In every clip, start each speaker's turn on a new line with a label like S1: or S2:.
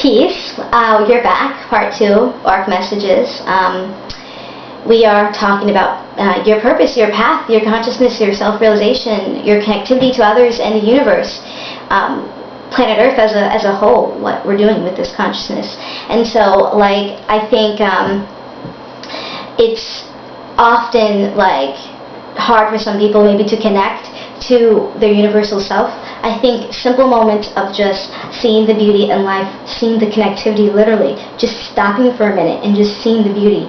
S1: Peace. You're back, part 2, Auric Messages. We are talking about your purpose, your path, your consciousness, your self-realization, your connectivity to others and the universe, planet Earth as a whole, what we're doing with this consciousness. And so, like, I think it's often, like, hard for some people maybe to connect to their universal self. I think simple moments of just seeing the beauty in life, seeing the connectivity literally, just stopping for a minute and just seeing the beauty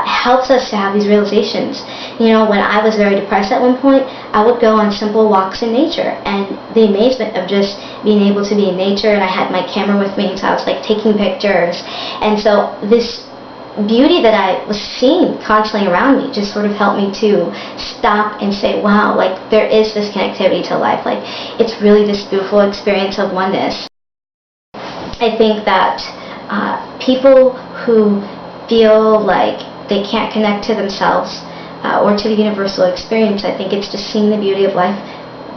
S1: helps us to have these realizations. You know, when I was very depressed at one point, I would go on simple walks in nature, and the amazement of just being able to be in nature, and I had my camera with me, so I was like taking pictures, and so this beauty that I was seeing constantly around me just sort of helped me to stop and say, wow, like, there is this connectivity to life. Like, it's really this beautiful experience of oneness. I think that people who feel like they can't connect to themselves or to the universal experience, I think it's just seeing the beauty of life.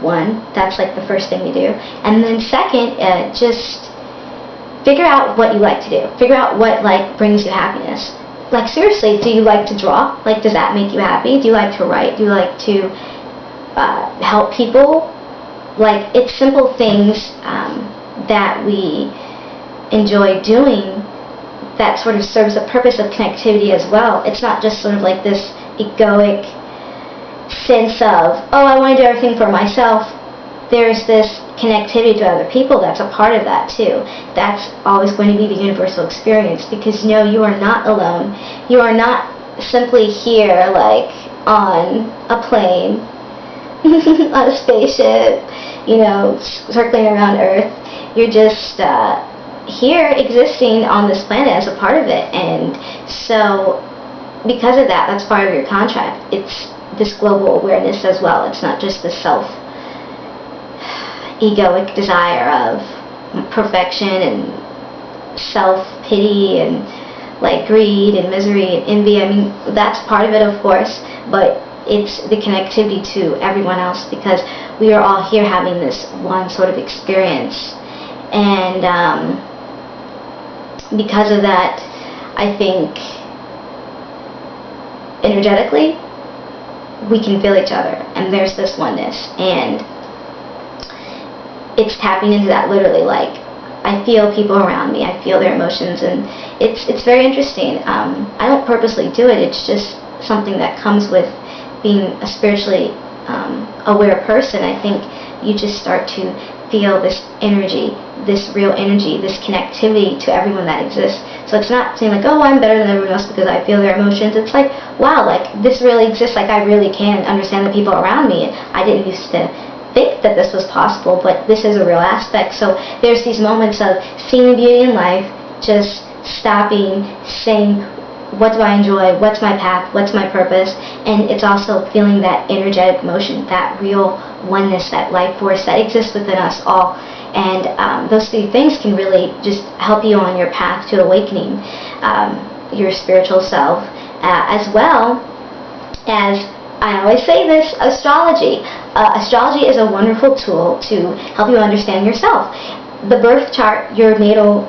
S1: One, that's like the first thing you do. And then second, just figure out what you like to do. Figure out what, like, brings you happiness. Like, seriously, do you like to draw? Like, does that make you happy? Do you like to write? Do you like to help people? Like, it's simple things that we enjoy doing that sort of serves the purpose of connectivity as well. It's not just sort of like this egoic sense of, oh, I want to do everything for myself. There's this connectivity to other people that's a part of that too. That's always going to be the universal experience, because no, you are not alone. You are not simply here, like, on a plane, on a spaceship, you know, circling around Earth. You're just here existing on this planet as a part of it. And so because of that, that's part of your contract. It's this global awareness as well. It's not just the egoic desire of perfection and self-pity and, like, greed and misery and envy. I mean, that's part of it, of course, but it's the connectivity to everyone else, because we are all here having this one sort of experience. And because of that, I think energetically we can feel each other, and there's this oneness, and it's tapping into that literally. Like, I feel people around me, I feel their emotions, and it's very interesting. I don't purposely do it, it's just something that comes with being a spiritually aware person. I think you just start to feel this energy, this real energy, this connectivity to everyone that exists. So it's not saying like, oh, I'm better than everyone else because I feel their emotions. It's like, wow, like, this really exists. Like, I really can understand the people around me, and I didn't used to think that this was possible, but this is a real aspect. So there's these moments of seeing the beauty in life, just stopping, saying, what do I enjoy, what's my path, what's my purpose, and it's also feeling that energetic motion, that real oneness, that life force that exists within us all. And those three things can really just help you on your path to awakening your spiritual self, as well as, I always say this, astrology. Astrology is a wonderful tool to help you understand yourself. The birth chart, your natal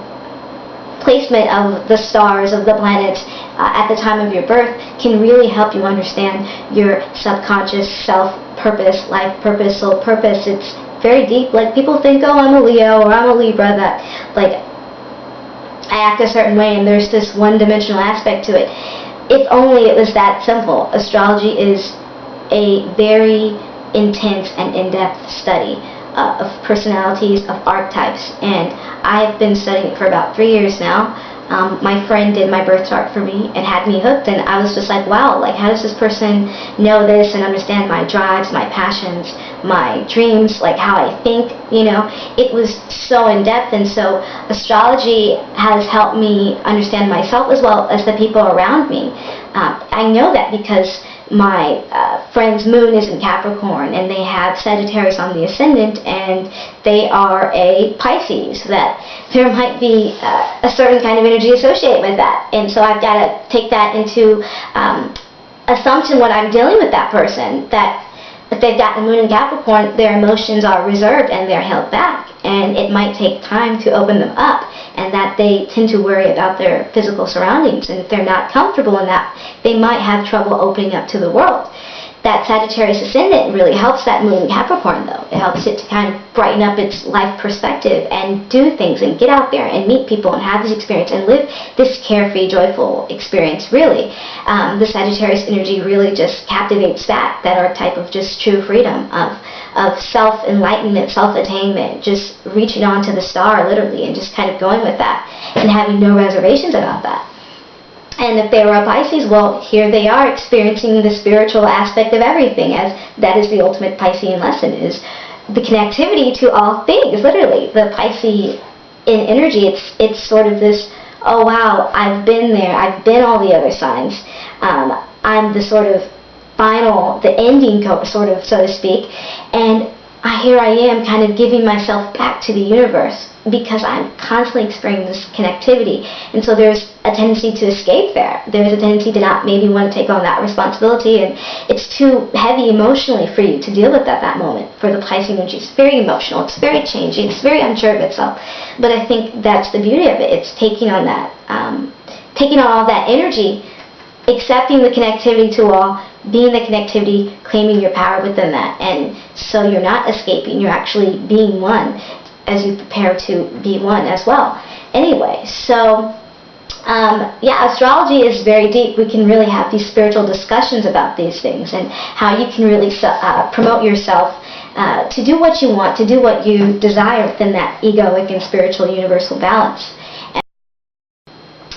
S1: placement of the stars, of the planets at the time of your birth, can really help you understand your subconscious self purpose, life purpose, soul purpose. It's very deep. Like, people think, oh, I'm a Leo or I'm a Libra, that, like, I act a certain way and there's this one-dimensional aspect to it. If only it was that simple. Astrology is a very intense and in-depth study of personalities, of archetypes, and I've been studying it for about 3 years now. My friend did my birth chart for me and had me hooked, and I was just like, wow, like, how does this person know this and understand my drives, my passions, my dreams, like how I think, you know? It was so in-depth, and so astrology has helped me understand myself as well as the people around me. I know that because my friend's moon is in Capricorn, and they have Sagittarius on the ascendant, and they are a Pisces, that there might be a certain kind of energy associated with that. And so I've got to take that into assumption when I'm dealing with that person, that if they've got the moon in Capricorn, their emotions are reserved and they're held back, and it might take time to open them up. and that they tend to worry about their physical surroundings, and if they're not comfortable in that, they might have trouble opening up to the world. That Sagittarius ascendant really helps that moon in Capricorn, though. It helps it to kind of brighten up its life perspective and do things and get out there and meet people and have this experience and live this carefree, joyful experience, really. The Sagittarius energy really just captivates that archetype of just true freedom, of self-enlightenment, self-attainment, just reaching on to the star, literally, and just kind of going with that and having no reservations about that. And if they were a Pisces, well, here they are experiencing the spiritual aspect of everything, as that is the ultimate Piscean lesson, is the connectivity to all things, literally. The Pisces in energy, it's sort of this, oh wow, I've been there, I've been all the other signs. I'm the sort of final, the ending sort of, so to speak, and here I am kind of giving myself back to the universe because I'm constantly experiencing this connectivity. And so there's a tendency to escape there. There's a tendency to not maybe want to take on that responsibility, and it's too heavy emotionally for you to deal with at that moment. For the Pisces energy, it's very emotional, it's very changing, it's very unsure of itself. But I think that's the beauty of it. It's taking on that, taking on all that energy, accepting the connectivity to all, being the connectivity, claiming your power within that. And so you're not escaping, you're actually being one as you prepare to be one as well. Anyway, so yeah, astrology is very deep. We can really have these spiritual discussions about these things and how you can really promote yourself to do what you want, to do what you desire within that egoic and spiritual universal balance. And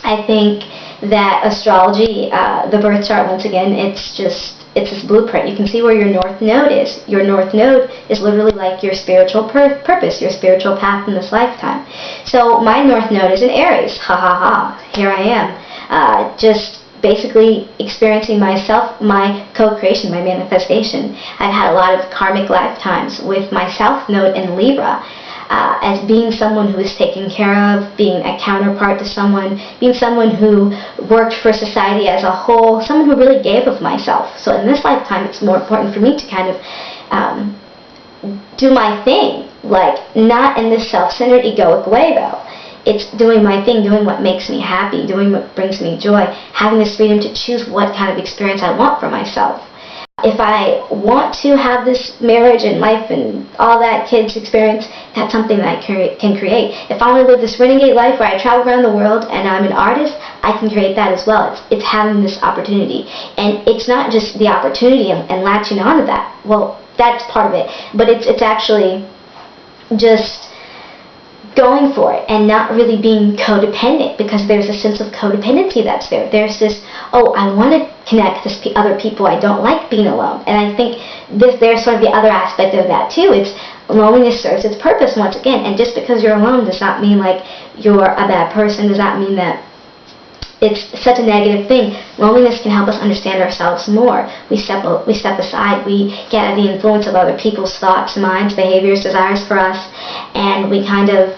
S1: I think that astrology, the birth chart, once again, it's this blueprint. You can see where your north node is. Your north node is literally like your spiritual purpose, your spiritual path in this lifetime. So my north node is in Aries. Ha ha ha. Here I am. Just basically experiencing myself, my co-creation, my manifestation. I've had a lot of karmic lifetimes with my south node in Libra. As being someone who is taken care of, being a counterpart to someone, being someone who worked for society as a whole, someone who really gave of myself. So in this lifetime, it's more important for me to kind of do my thing, like not in this self-centered, egoic way, though. It's doing my thing, doing what makes me happy, doing what brings me joy, having this freedom to choose what kind of experience I want for myself. If I want to have this marriage and life and all that kids experience, that's something that I can create. If I want to live this renegade life where I travel around the world and I'm an artist, I can create that as well. It's having this opportunity. And it's not just the opportunity and latching onto that. Well, that's part of it. But it's actually just going for it and not really being codependent, because there's a sense of codependency that's there. There's this, oh, I want to connect with other people. I don't like being alone. And I think there's sort of the other aspect of that too. It's loneliness serves its purpose once again. And just because you're alone does not mean like you're a bad person, does not mean that it's such a negative thing. Loneliness can help us understand ourselves more. We step aside, we get out of the influence of other people's thoughts, minds, behaviors, desires for us, and we kind of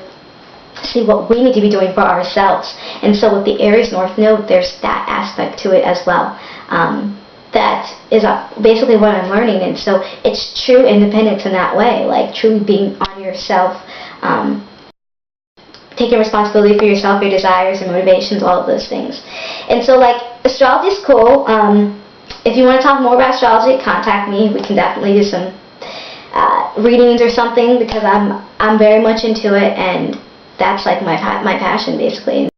S1: see what we need to be doing for ourselves. And so with the Aries North Node, there's that aspect to it as well. That is basically what I'm learning. And so it's true independence in that way, like truly being on yourself, taking responsibility for yourself, your desires, your motivations, all of those things. And so like astrology is cool. If you want to talk more about astrology, contact me. We can definitely do some readings or something, because I'm very much into it, and that's like my passion basically.